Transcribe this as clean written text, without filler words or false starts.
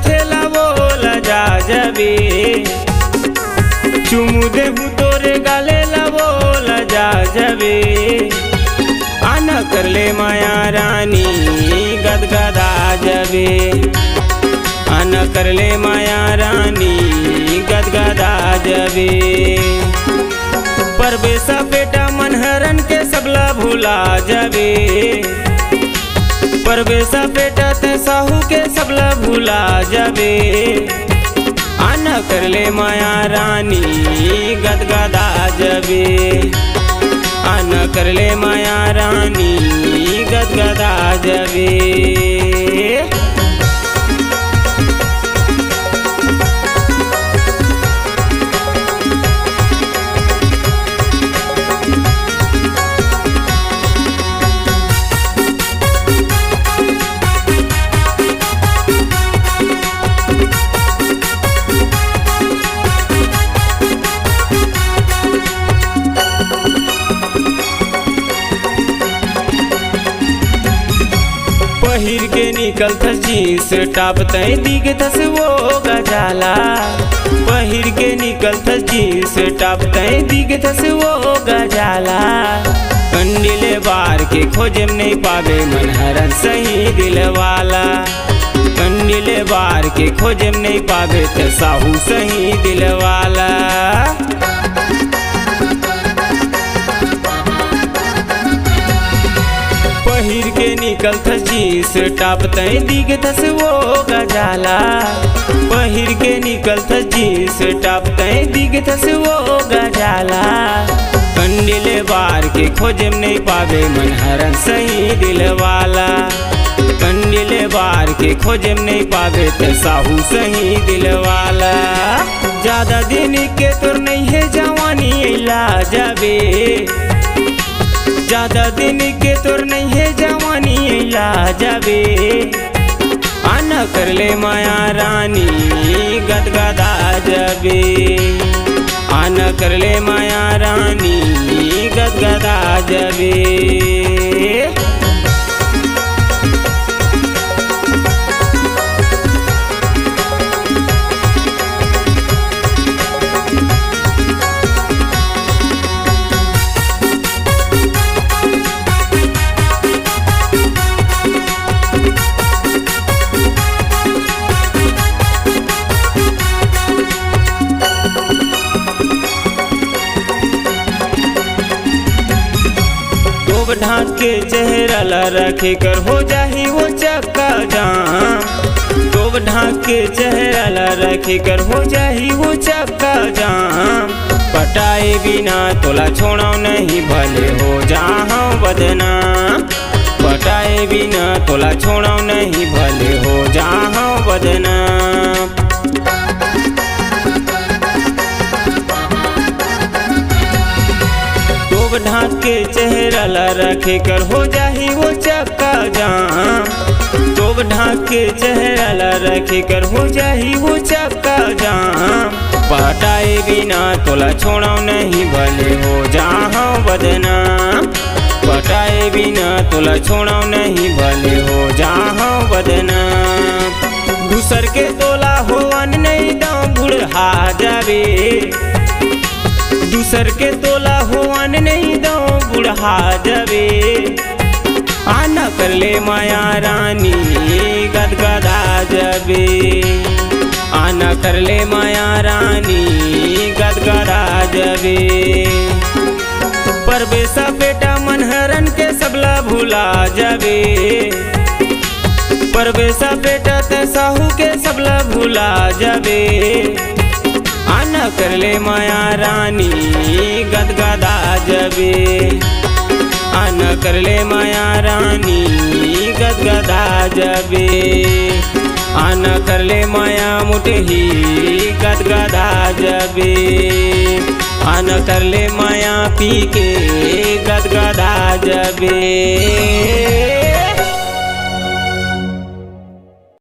थेला बोला जा जबे चुमू देहू तोरे गाले ला बोला जा जबे आना कर ले माया रानी गदगदा जबे आना कर ले माया रानी गदगदा जबे परवेसा बेटा मनहरन के सबला भूला जबे परवेसा बेटा ते साहू के सबला भूला जबे आना कर ले माया रानी गदगदा जबे आना कर ले माया रानी गदगदा जबे। पहिर के निकल था जींस टॉप तय दिख दस वो गजाला पहिर के निकल था जींस टॉप तय दिख दस वो गजाला कंडीले बार के खोजे नहीं पावे मनहरन सही दिल वाला कंडीले बार के खोजे नहीं पावे ते साहू सही दिल वाला पहिर के निकल था जींस टॉप तय दिख दस वो गजाला पहिर के निकल था जींस टॉप तय दिख दस वो गजाला कंडीले बार के खोजे नहीं पावे मनहरन सही दिल वाला कंडीले बार के खोजे नहीं पावे ते साहू सही दिल वाला ज्यादा दिन के तोर नहीं है जवानी इला जबे ज्यादा दिन के तोर नहीं है जवानी इला जबे आना कर ले माया रानी गदगदा जबे आना कर ले माया रानी गदगदा जबे। ढाक के चेहरा ला रखे कर हो जाही वो चक्का जाम तो ढाक के चेहरा ला रखे कर हो जाही वो चक्का जाम पटाए बिना तोला छोड़ा नहीं भले हो जाऊं बदनाम पटाए बिना तोला छोड़ा नहीं भले हो जाऊं बदनाम ढाक के चेहरा ला रखे कर हो जाही वो चक्का जाम तो ढाक के चेहरा ला रखे कर हो जाही वो चक्का जाम पटाए बिना तोला छोड़ा नहीं भले हो जाऊं बदनाम पटाए बिना तोला छोड़ा नहीं भले हो जाऊं बदनाम दूसर के तोला होवन नहीं दाम बुढ़ा जावे दूसर के तोला होवन नहीं दो बुढ़ा जबे आना कर ले माया रानी गदगदा जबे आना कर ले माया रानी गदगदा जबे परवेसा बेटा मनहरन के सबला भूला जबे परवेसा बेटा ते साहू के सबला भूला जबे आना कर ले माया रानी गदगदा जबे आना कर ले माया रानी गदगदा जबे आना कर ले माया मुठही गदगदा जबे आना कर ले माया पी के गदगदा जबे।